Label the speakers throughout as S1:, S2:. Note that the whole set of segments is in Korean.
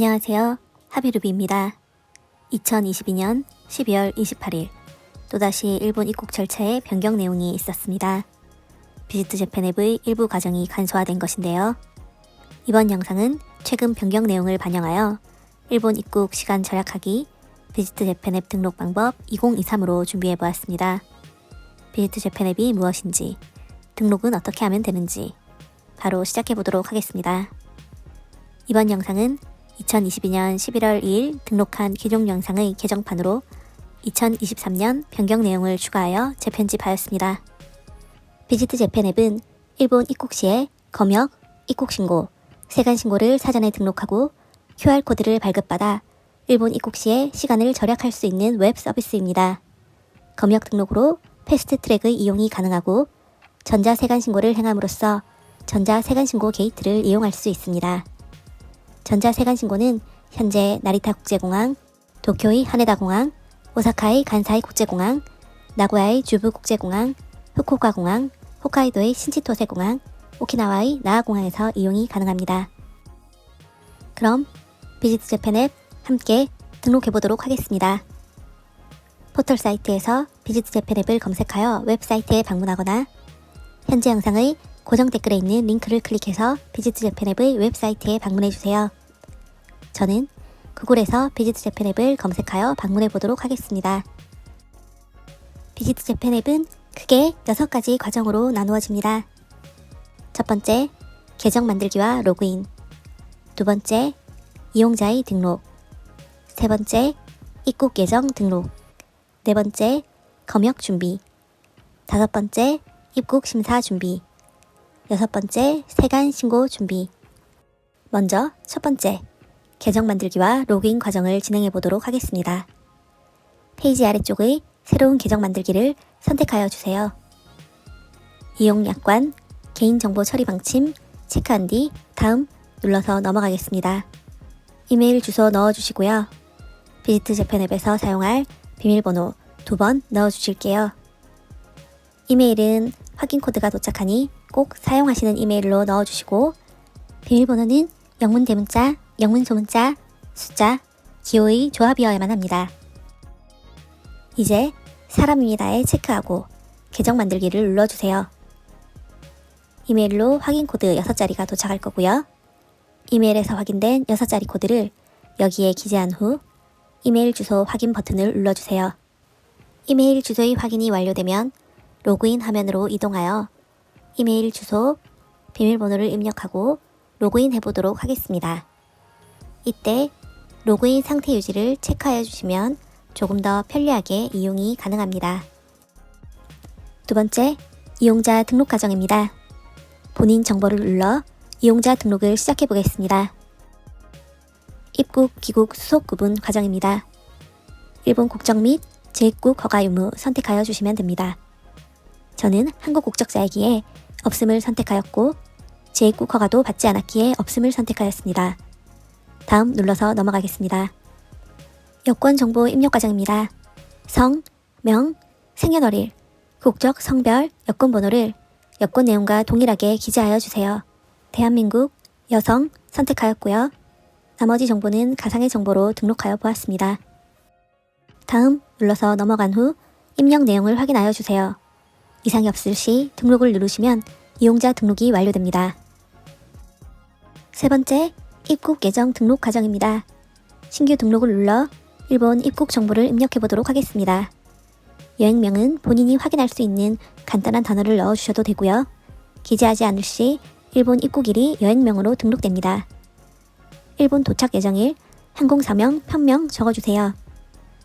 S1: 안녕하세요. 하비루비입니다. 2022년 12월 28일 또다시 일본 입국 절차에 변경 내용이 있었습니다. 비지트 재팬 앱의 일부 과정이 간소화된 것인데요. 이번 영상은 최근 변경 내용을 반영하여 일본 입국 시간 절약하기 비지트 재팬 앱 등록 방법 2023으로 준비해보았습니다. 비지트 재팬 앱이 무엇인지, 등록은 어떻게 하면 되는지 바로 시작해보도록 하겠습니다. 이번 영상은 2022년 11월 2일 등록한 기존 영상의 개정판으로 2023년 변경 내용을 추가하여 재편집하였습니다. 비지트 재팬 앱은 일본 입국 시에 검역, 입국신고, 세관신고를 사전에 등록하고 QR코드를 발급받아 일본 입국 시에 시간을 절약할 수 있는 웹 서비스입니다. 검역 등록으로 패스트트랙의 이용이 가능하고 전자세관신고를 행함으로써 전자세관신고 게이트를 이용할 수 있습니다. 전자세관신고는 현재 나리타 국제공항, 도쿄의 하네다 공항, 오사카의 간사이 국제공항, 나고야의 주부 국제공항, 후쿠오카 공항, 홋카이도의 신치토세 공항, 오키나와의 나하 공항에서 이용이 가능합니다. 그럼 비지트 재팬 앱 함께 등록해보도록 하겠습니다. 포털 사이트에서 비지트 재팬 앱을 검색하여 웹사이트에 방문하거나 현재 영상의 고정 댓글에 있는 링크를 클릭해서 비지트 재팬 앱의 웹사이트에 방문해주세요. 저는 구글에서 비지트 재팬 앱을 검색하여 방문해 보도록 하겠습니다. 비지트 재팬 앱은 크게 6가지 과정으로 나누어집니다. 첫 번째, 계정 만들기와 로그인. 두 번째, 이용자의 등록. 세 번째, 입국 계정 등록. 네 번째, 검역 준비. 다섯 번째, 입국 심사 준비. 여섯 번째, 세관 신고 준비. 먼저 첫 번째, 계정 만들기와 로그인 과정을 진행해 보도록 하겠습니다. 페이지 아래쪽의 새로운 계정 만들기를 선택하여 주세요. 이용 약관, 개인정보 처리 방침 체크한 뒤 다음 눌러서 넘어가겠습니다. 이메일 주소 넣어주시고요. 비지트 재팬 앱에서 사용할 비밀번호 2번 넣어주실게요. 이메일은 확인 코드가 도착하니 꼭 사용하시는 이메일로 넣어주시고 비밀번호는 영문 대문자, 영문 소문자, 숫자, 기호의 조합이어야만 합니다. 이제 사람입니다에 체크하고 계정 만들기를 눌러주세요. 이메일로 확인 코드 6자리가 도착할 거고요. 이메일에서 확인된 6자리 코드를 여기에 기재한 후 이메일 주소 확인 버튼을 눌러주세요. 이메일 주소의 확인이 완료되면 로그인 화면으로 이동하여 이메일 주소, 비밀번호를 입력하고 로그인 해보도록 하겠습니다. 이때 로그인 상태 유지를 체크하여 주시면 조금 더 편리하게 이용이 가능합니다. 두 번째, 이용자 등록 과정입니다. 본인 정보를 눌러 이용자 등록을 시작해 보겠습니다. 입국, 귀국, 수속 구분 과정입니다. 일본 국적 및 재입국 허가 유무 선택하여 주시면 됩니다. 저는 한국 국적자이기에 없음을 선택하였고 재입국 허가도 받지 않았기에 없음을 선택하였습니다. 다음 눌러서 넘어가겠습니다. 여권 정보 입력 과정입니다. 성, 명, 생년월일, 국적, 성별, 여권 번호를 여권 내용과 동일하게 기재하여 주세요. 대한민국, 여성 선택하였고요. 나머지 정보는 가상의 정보로 등록하여 보았습니다. 다음 눌러서 넘어간 후 입력 내용을 확인하여 주세요. 이상이 없을 시 등록을 누르시면 이용자 등록이 완료됩니다. 세 번째, 입국 계정 등록 과정입니다. 신규 등록을 눌러 일본 입국 정보를 입력해 보도록 하겠습니다. 여행명은 본인이 확인할 수 있는 간단한 단어를 넣어주셔도 되고요. 기재하지 않을 시 일본 입국일이 여행명으로 등록됩니다. 일본 도착 예정일, 항공사명, 편명 적어주세요.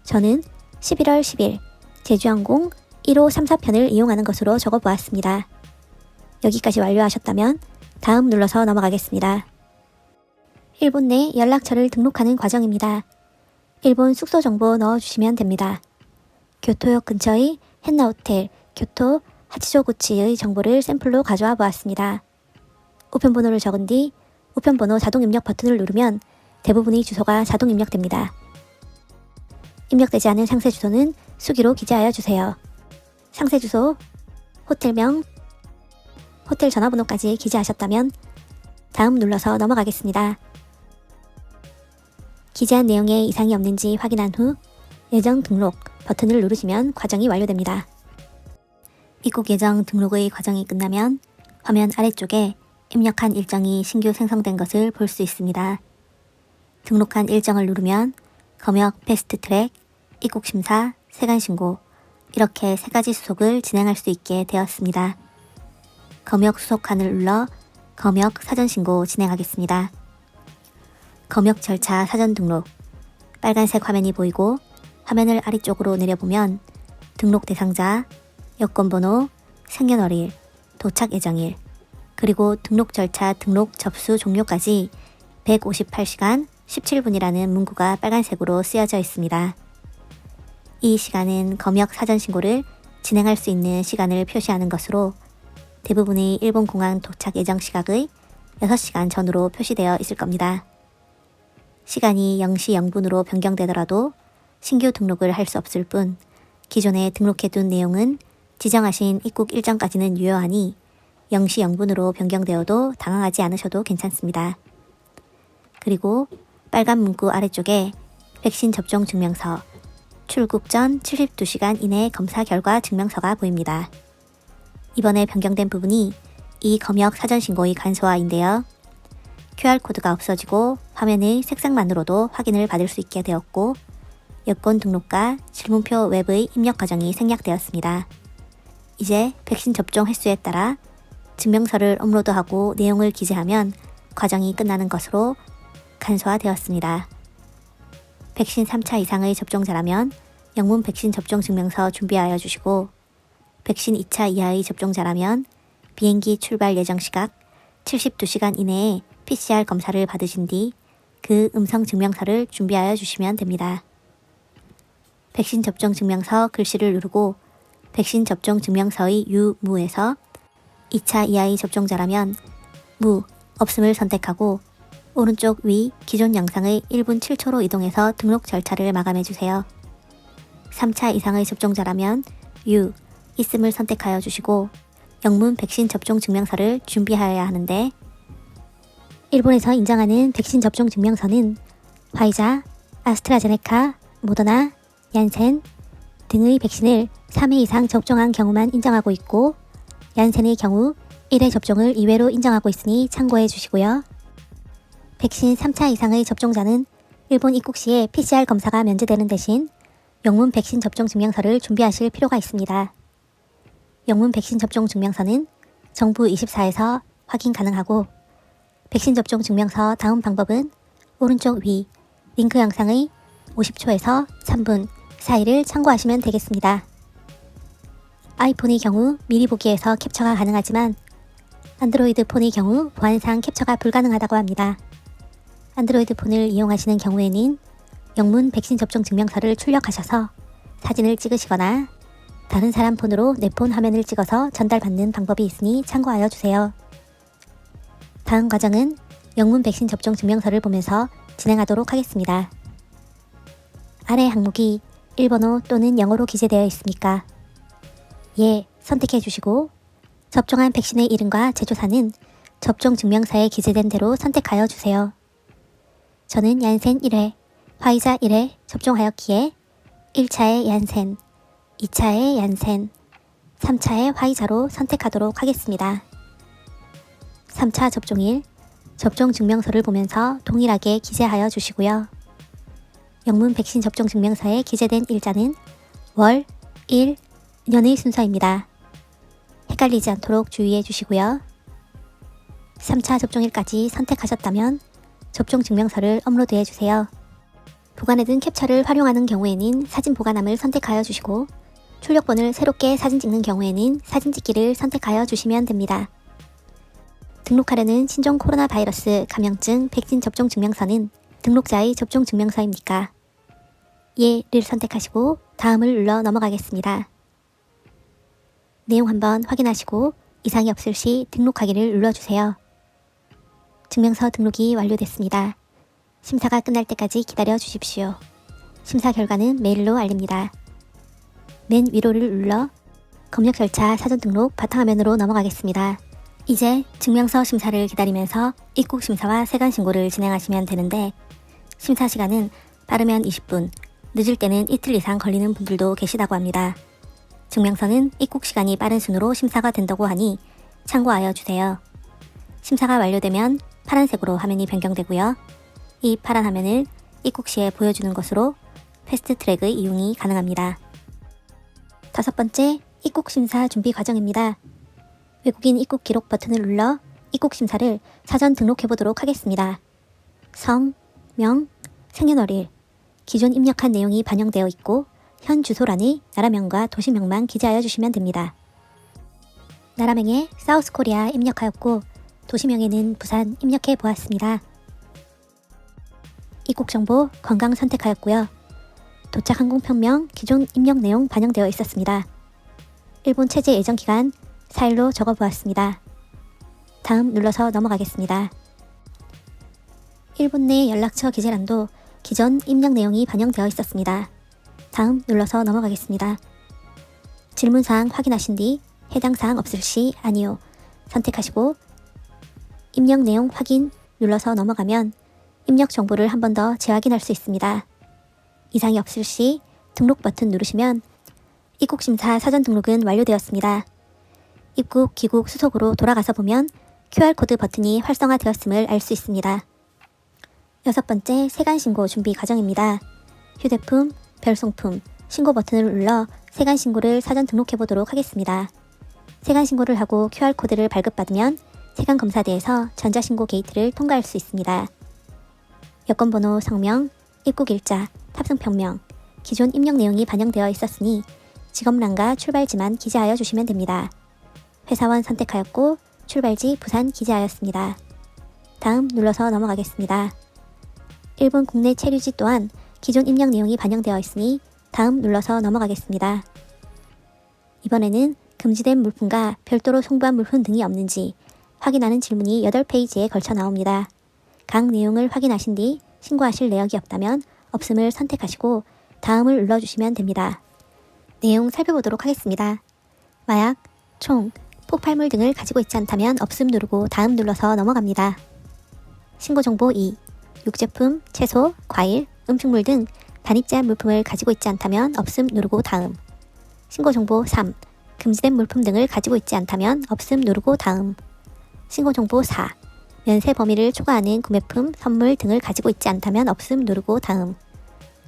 S1: 저는 11월 10일 제주항공 1534편을 이용하는 것으로 적어보았습니다. 여기까지 완료하셨다면 다음 눌러서 넘어가겠습니다. 일본 내 연락처를 등록하는 과정입니다. 일본 숙소 정보 넣어주시면 됩니다. 교토역 근처의 헨나호텔, 교토 하치조구치의 정보를 샘플로 가져와 보았습니다. 우편번호를 적은 뒤 우편번호 자동 입력 버튼을 누르면 대부분의 주소가 자동 입력됩니다. 입력되지 않은 상세 주소는 수기로 기재하여 주세요. 상세 주소, 호텔명, 호텔 전화번호까지 기재하셨다면 다음 눌러서 넘어가겠습니다. 기재한 내용에 이상이 없는지 확인한 후 예정 등록 버튼을 누르시면 과정이 완료됩니다. 입국 예정 등록의 과정이 끝나면 화면 아래쪽에 입력한 일정이 신규 생성된 것을 볼 수 있습니다. 등록한 일정을 누르면 검역 패스트트랙, 입국심사, 세관신고 이렇게 3가지 수속을 진행할 수 있게 되었습니다. 검역 수속칸을 눌러 검역 사전신고 진행하겠습니다. 검역 절차 사전 등록 빨간색 화면이 보이고 화면을 아래쪽으로 내려보면 등록 대상자, 여권번호, 생년월일, 도착 예정일, 그리고 등록 절차 등록 접수 종료까지 158시간 17분이라는 문구가 빨간색으로 쓰여져 있습니다. 이 시간은 검역 사전 신고를 진행할 수 있는 시간을 표시하는 것으로 대부분의 일본 공항 도착 예정 시각의 6시간 전으로 표시되어 있을 겁니다. 시간이 0시 0분으로 변경되더라도 신규 등록을 할 수 없을 뿐 기존에 등록해둔 내용은 지정하신 입국 일정까지는 유효하니 0시 0분으로 변경되어도 당황하지 않으셔도 괜찮습니다. 그리고 빨간 문구 아래쪽에 백신 접종 증명서, 출국 전 72시간 이내 검사 결과 증명서가 보입니다. 이번에 변경된 부분이 이 검역 사전 신고의 간소화인데요. QR코드가 없어지고 화면의 색상만으로도 확인을 받을 수 있게 되었고 여권 등록과 질문표 웹의 입력 과정이 생략되었습니다. 이제 백신 접종 횟수에 따라 증명서를 업로드하고 내용을 기재하면 과정이 끝나는 것으로 간소화되었습니다. 백신 3차 이상의 접종자라면 영문 백신 접종 증명서 준비하여 주시고 백신 2차 이하의 접종자라면 비행기 출발 예정 시각 72시간 이내에 PCR 검사를 받으신 뒤 그 음성 증명서를 준비하여 주시면 됩니다. 백신 접종 증명서 글씨를 누르고 백신 접종 증명서의 유무에서 2차 이하의 접종자라면 무, 없음을 선택하고 오른쪽 위 기존 영상의 1분 7초로 이동해서 등록 절차를 마감해주세요. 3차 이상의 접종자라면 유, 있음을 선택하여 주시고 영문 백신 접종 증명서를 준비하여야 하는데 일본에서 인정하는 백신 접종 증명서는 화이자, 아스트라제네카, 모더나, 얀센 등의 백신을 3회 이상 접종한 경우만 인정하고 있고 얀센의 경우 1회 접종을 2회로 인정하고 있으니 참고해 주시고요. 백신 3차 이상의 접종자는 일본 입국 시에 PCR 검사가 면제되는 대신 영문 백신 접종 증명서를 준비하실 필요가 있습니다. 영문 백신 접종 증명서는 정부 24에서 확인 가능하고 백신 접종 증명서 다운 방법은 오른쪽 위 링크 영상의 50초에서 3분 사이를 참고하시면 되겠습니다. 아이폰의 경우 미리 보기에서 캡처가 가능하지만 안드로이드 폰의 경우 보안상 캡처가 불가능하다고 합니다. 안드로이드 폰을 이용하시는 경우에는 영문 백신 접종 증명서를 출력하셔서 사진을 찍으시거나 다른 사람 폰으로 내 폰 화면을 찍어서 전달받는 방법이 있으니 참고하여 주세요. 다음 과정은 영문 백신 접종 증명서를 보면서 진행하도록 하겠습니다. 아래 항목이 일본어 또는 영어로 기재되어 있습니까? 예, 선택해 주시고 접종한 백신의 이름과 제조사는 접종 증명서에 기재된 대로 선택하여 주세요. 저는 얀센 1회, 화이자 1회 접종하였기에 1차의 얀센, 2차의 얀센, 3차의 화이자로 선택하도록 하겠습니다. 3차 접종일, 접종 증명서를 보면서 동일하게 기재하여 주시고요. 영문 백신 접종 증명서에 기재된 일자는 월, 일, 년의 순서입니다. 헷갈리지 않도록 주의해 주시고요. 3차 접종일까지 선택하셨다면 접종 증명서를 업로드해 주세요. 보관해둔 캡처를 활용하는 경우에는 사진 보관함을 선택하여 주시고 출력본을 새롭게 사진 찍는 경우에는 사진 찍기를 선택하여 주시면 됩니다. 등록하려는 신종 코로나 바이러스 감염증 백신 접종 증명서는 등록자의 접종 증명서입니까? 예를 선택하시고 다음을 눌러 넘어가겠습니다. 내용 한번 확인하시고 이상이 없을 시 등록하기를 눌러주세요. 증명서 등록이 완료됐습니다. 심사가 끝날 때까지 기다려 주십시오. 심사 결과는 메일로 알립니다. 맨 위로를 눌러 검역 절차 사전 등록 바탕화면으로 넘어가겠습니다. 이제 증명서 심사를 기다리면서 입국 심사와 세관 신고를 진행하시면 되는데 심사 시간은 빠르면 20분, 늦을 때는 이틀 이상 걸리는 분들도 계시다고 합니다. 증명서는 입국 시간이 빠른 순으로 심사가 된다고 하니 참고하여 주세요. 심사가 완료되면 파란색으로 화면이 변경되고요. 이 파란 화면을 입국 시에 보여주는 것으로 패스트 트랙의 이용이 가능합니다. 5번째, 입국 심사 준비 과정입니다. 외국인 입국 기록 버튼을 눌러 입국 심사를 사전 등록해 보도록 하겠습니다. 성, 명, 생년월일, 기존 입력한 내용이 반영되어 있고 현 주소란에 나라명과 도시명만 기재하여 주시면 됩니다. 나라명에 사우스코리아 입력하였고 도시명에는 부산 입력해 보았습니다. 입국정보 관광 선택하였고요. 도착 항공편명 기존 입력 내용 반영되어 있었습니다. 일본 체제 예정 기간 4일로 적어 보았습니다. 다음 눌러서 넘어가겠습니다. 일본 내 연락처 기재란도 기존 입력 내용이 반영되어 있었습니다. 다음 눌러서 넘어가겠습니다. 질문사항 확인하신 뒤 해당 사항 없을 시 아니요 선택하시고 입력 내용 확인 눌러서 넘어가면 입력 정보를 한 번 더 재확인할 수 있습니다. 이상이 없을 시 등록 버튼 누르시면 입국심사 사전 등록은 완료되었습니다. 입국, 귀국, 수속으로 돌아가서 보면 QR코드 버튼이 활성화되었음을 알 수 있습니다. 6번째, 세관신고 준비 과정입니다. 휴대폰, 별송품, 신고 버튼을 눌러 세관신고를 사전 등록해 보도록 하겠습니다. 세관신고를 하고 QR코드를 발급받으면 세관검사대에서 전자신고 게이트를 통과할 수 있습니다. 여권번호, 성명, 입국일자, 탑승편명, 기존 입력 내용이 반영되어 있었으니 직업란과 출발지만 기재하여 주시면 됩니다. 회사원 선택하였고 출발지 부산 기재하였습니다. 다음 눌러서 넘어가겠습니다. 일본 국내 체류지 또한 기존 입력 내용이 반영되어 있으니 다음 눌러서 넘어가겠습니다. 이번에는 금지된 물품과 별도로 송부한 물품 등이 없는지 확인하는 질문이 8페이지에 걸쳐 나옵니다. 각 내용을 확인하신 뒤 신고하실 내역이 없다면 없음을 선택하시고 다음을 눌러주시면 됩니다. 내용 살펴보도록 하겠습니다. 마약, 총, 폭발물 등을 가지고 있지 않다면 없음 누르고 다음 눌러서 넘어갑니다. 신고정보 2. 육제품, 채소, 과일, 음식물 등 반입제한 물품을 가지고 있지 않다면 없음 누르고 다음. 신고정보 3. 금지된 물품 등을 가지고 있지 않다면 없음 누르고 다음. 신고정보 4. 면세 범위를 초과하는 구매품, 선물 등을 가지고 있지 않다면 없음 누르고 다음.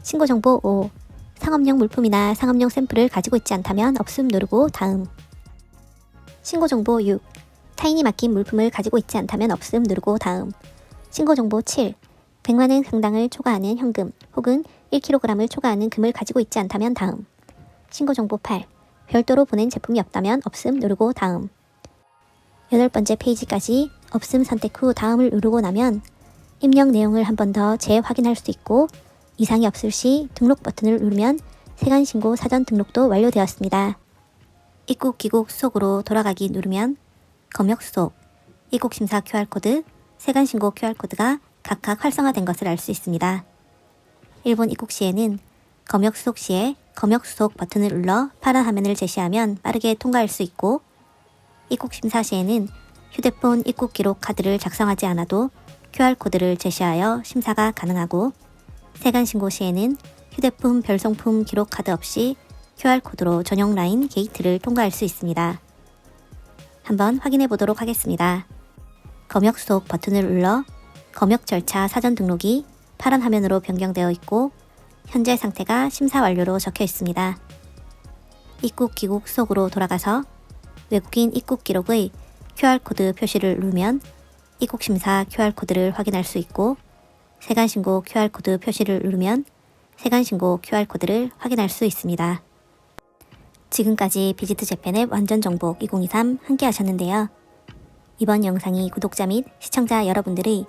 S1: 신고정보 5. 상업용 물품이나 상업용 샘플을 가지고 있지 않다면 없음 누르고 다음. 신고정보 6. 타인이 맡긴 물품을 가지고 있지 않다면 없음 누르고 다음. 신고정보 7. 100만원 상당을 초과하는 현금 혹은 1kg을 초과하는 금을 가지고 있지 않다면 다음. 신고정보 8. 별도로 보낸 제품이 없다면 없음 누르고 다음. 8번째 페이지까지 없음 선택 후 다음을 누르고 나면 입력 내용을 한 번 더 재확인할 수 있고 이상이 없을 시 등록 버튼을 누르면 세관신고 사전 등록도 완료되었습니다. 입국, 귀국, 수속으로 돌아가기 누르면 검역 수속, 입국심사 QR코드, 세관신고 QR코드가 각각 활성화된 것을 알 수 있습니다. 일본 입국 시에는 검역 수속 시에 검역 수속 버튼을 눌러 파란 화면을 제시하면 빠르게 통과할 수 있고 입국 심사 시에는 휴대폰 입국 기록 카드를 작성하지 않아도 QR코드를 제시하여 심사가 가능하고 세관 신고 시에는 휴대폰 별송품 기록 카드 없이 QR코드로 전용 라인 게이트를 통과할 수 있습니다. 한번 확인해 보도록 하겠습니다. 검역 수속 버튼을 눌러 검역 절차 사전 등록이 파란 화면으로 변경되어 있고 현재 상태가 심사 완료로 적혀 있습니다. 입국, 귀국, 수속으로 돌아가서 외국인 입국 기록의 QR코드 표시를 누르면 입국 심사 QR코드를 확인할 수 있고 세관신고 QR코드 표시를 누르면 세관신고 QR코드를 확인할 수 있습니다. 지금까지 비지트 재팬앱 완전 정복 2023 함께 하셨는데요. 이번 영상이 구독자 및 시청자 여러분들의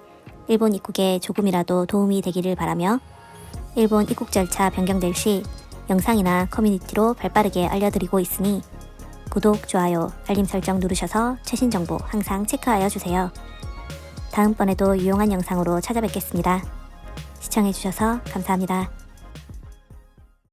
S1: 일본 입국에 조금이라도 도움이 되기를 바라며 일본 입국 절차 변경될 시 영상이나 커뮤니티로 발빠르게 알려드리고 있으니 구독, 좋아요, 알림 설정 누르셔서 최신 정보 항상 체크하여 주세요. 다음번에도 유용한 영상으로 찾아뵙겠습니다. 시청해주셔서 감사합니다.